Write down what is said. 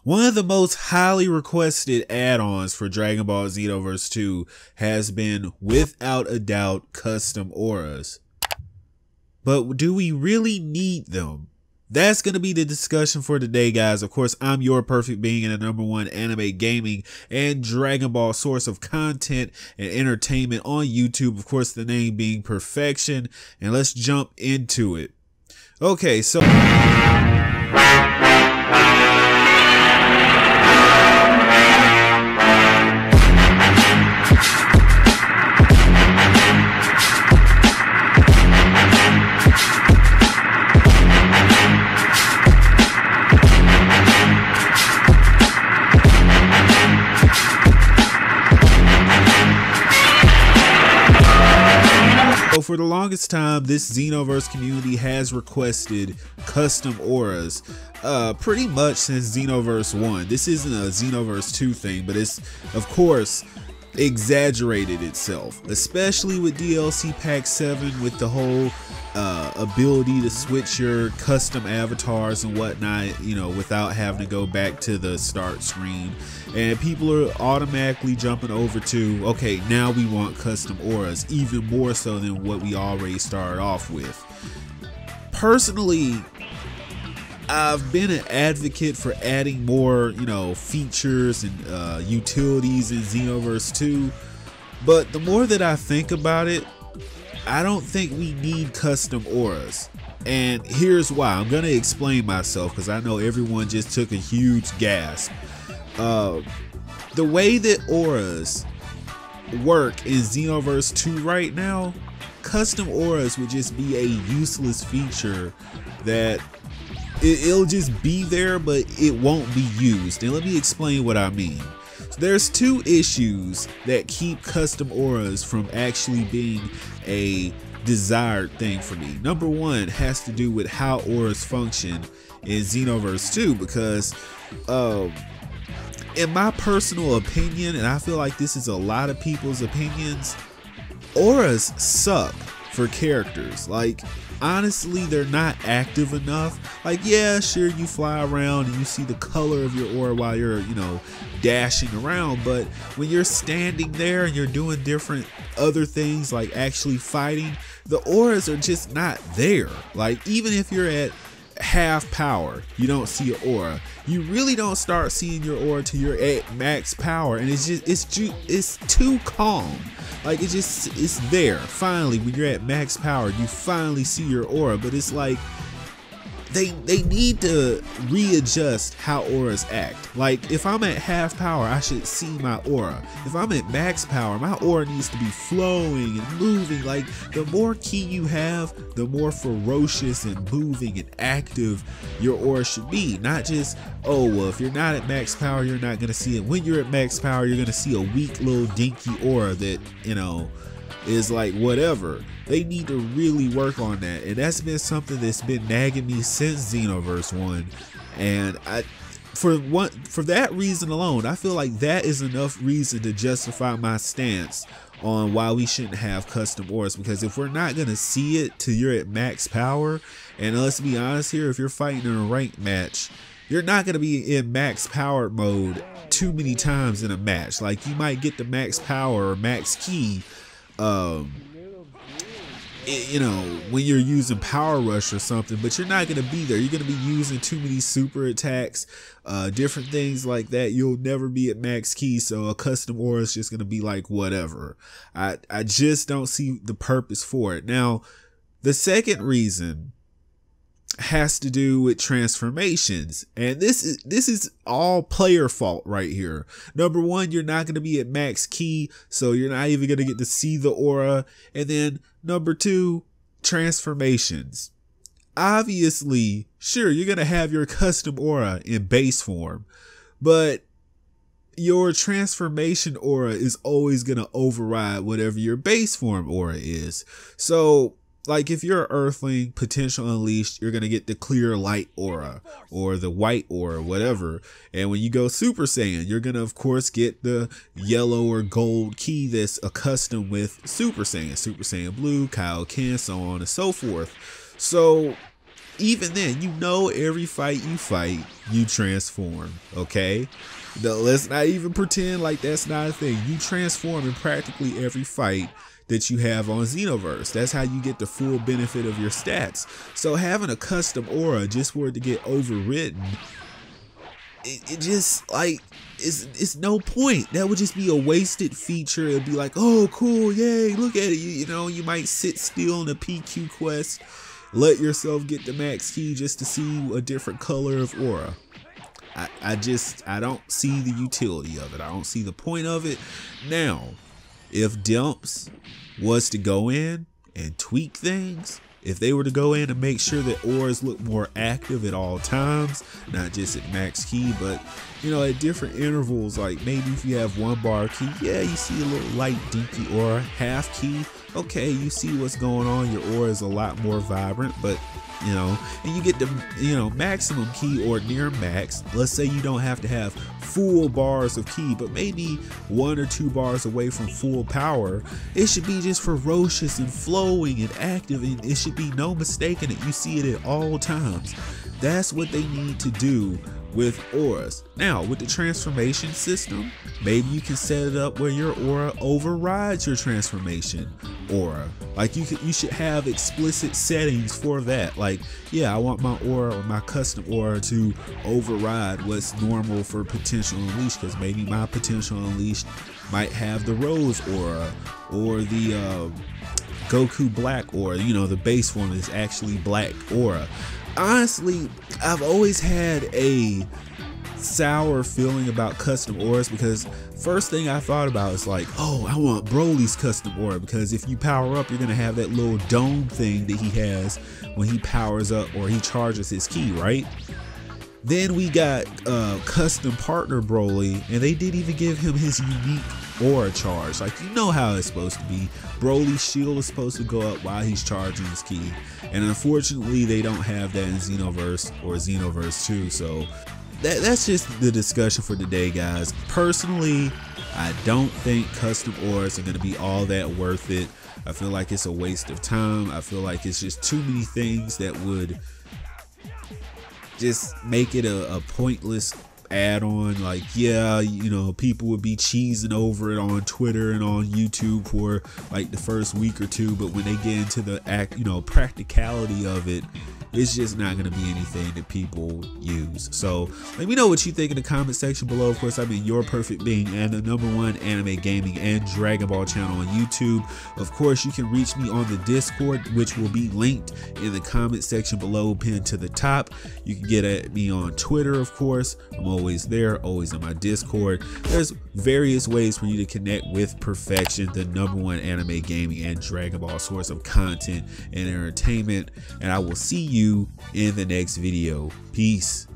One of the most highly requested add-ons for Dragon Ball Xenoverse 2 has been, without a doubt, custom auras. But do we really need them? That's going to be the discussion for today, guys. Of course, I'm your perfect being and the #1 anime gaming and Dragon Ball source of content and entertainment on YouTube. Of course, the name being Perfection. And let's jump into it. Okay, so... for the longest time, this Xenoverse community has requested custom auras pretty much since Xenoverse 1. This isn't a Xenoverse 2 thing, but it's, of course, exaggerated itself, especially with DLC Pack 7 with the whole ability to switch your custom avatars and whatnot, you know, without having to go back to the start screen. And people are automatically jumping over to, okay, now we want custom auras, even more so than what we already started off with. Personally, I've been an advocate for adding more, you know, features and utilities in Xenoverse 2, but the more that I think about it, I don't think we need custom auras. And here's why. I'm going to explain myself because I know everyone just took a huge gasp. The way that auras work in Xenoverse 2 right now, custom auras would just be a useless feature that it'll just be there, but it won't be used. And let me explain what I mean. So there's two issues that keep custom auras from actually being a desired thing for me. Number one has to do with how auras function in Xenoverse 2, because in my personal opinion, and I feel like this is a lot of people's opinions, auras suck for characters. Like, honestly, they're not active enough. Like, yeah, sure, you fly around and you see the color of your aura while you're, you know, dashing around, but when you're standing there and you're doing different other things like actually fighting, the auras are just not there. Like, even if you're at half power, you don't see an aura. You really don't start seeing your aura till you're at max power, and it's too calm. Like, it's there. Finally, when you're at max power, you finally see your aura, but it's like they need to readjust how auras act. Like, if I'm at half power, I should see my aura. If I'm at max power, my aura needs to be flowing and moving. Like, the more ki you have, the more ferocious and moving and active your aura should be. Not just, oh, well, if you're not at max power, you're not gonna see it. When you're at max power, you're gonna see a weak little dinky aura that, you know, is like whatever. They need to really work on that, and that's been something that's been nagging me since Xenoverse 1. And for that reason alone, I feel like that is enough reason to justify my stance on why we shouldn't have custom auras. Because if we're not gonna see it till you're at max power, and let's be honest here, if you're fighting in a ranked match, you're not gonna be in max power mode too many times in a match. Like, you might get the max power or max ki, you know, when you're using Power Rush or something, but you're not going to be there. You're going to be using too many super attacks, different things like that. You'll never be at max ki, so a custom aura is just going to be like whatever. I just don't see the purpose for it. Now, the second reason has to do with transformations, and this is all player fault right here. Number one, you're not going to be at max ki, so you're not even going to get to see the aura. And then number two, transformations. Obviously, sure, you're going to have your custom aura in base form, but your transformation aura is always going to override whatever your base form aura is. So, like, if you're an Earthling, Potential Unleashed, you're going to get the clear light aura or the white aura, whatever. And when you go Super Saiyan, you're going to, of course, get the yellow or gold ki that's accustomed with Super Saiyan Blue, Kaioken, so on and so forth. So even then, you know, every fight you fight, you transform, okay? Let's not even pretend like that's not a thing. You transform in practically every fight that you have on Xenoverse. That's how you get the full benefit of your stats. So having a custom aura just for it to get overridden, it just like, it's no point. That would just be a wasted feature. It'd be like, oh cool, yay, look at it. You know, you might sit still in a PQ quest, let yourself get the max key just to see a different color of aura. I don't see the utility of it. I don't see the point of it. Now, if Dimps was to go in and tweak things, if they were to go in and make sure that auras look more active at all times, not just at max key, but you know, at different intervals, like maybe if you have 1 bar key, yeah, you see a little light dinky aura, half key, okay, you see what's going on, your aura is a lot more vibrant, but you know, and you get the, you know, maximum key or near max. Let's say you don't have to have full bars of key, but maybe 1 or 2 bars away from full power. It should be just ferocious and flowing and active, and it should be no mistaking it. You see it at all times. That's what they need to do with auras. Now, with the transformation system, maybe you can set it up where your aura overrides your transformation aura. Like you should have explicit settings for that. Like, yeah, I want my aura or my custom aura to override what's normal for potential unleashed, because maybe my potential unleashed might have the Rose aura or the Goku Black aura. You know, the base form is actually black aura. Honestly, I've always had a sour feeling about custom auras, because first thing I thought about is like, oh, I want Broly's custom aura, because if you power up, you're gonna have that little dome thing that he has when he powers up or he charges his ki, right? Then we got custom partner Broly, and they didn't even give him his unique aura charge. Like, you know how it's supposed to be. Broly's shield is supposed to go up while he's charging his ki, and unfortunately they don't have that in Xenoverse or Xenoverse 2. So that's just the discussion for today, guys. Personally, I don't think custom auras are going to be all that worth it. I feel like it's a waste of time. I feel like it's just too many things that would just make it a pointless add-on. Like, yeah, you know, people would be cheesing over it on Twitter and on YouTube for like the first week or two, but when they get into the practicality of it, it's just not going to be anything that people use. So let me know what you think in the comment section below. Of course, I'm in Your Perfect Being and the #1 anime gaming and Dragon Ball channel on YouTube. Of course, you can reach me on the Discord, which will be linked in the comment section below, pinned to the top. You can get at me on Twitter, of course. I'm always there, always in my Discord. There's various ways for you to connect with Perfection, the #1 anime gaming and Dragon Ball source of content and entertainment. And I will see you in the next video. Peace.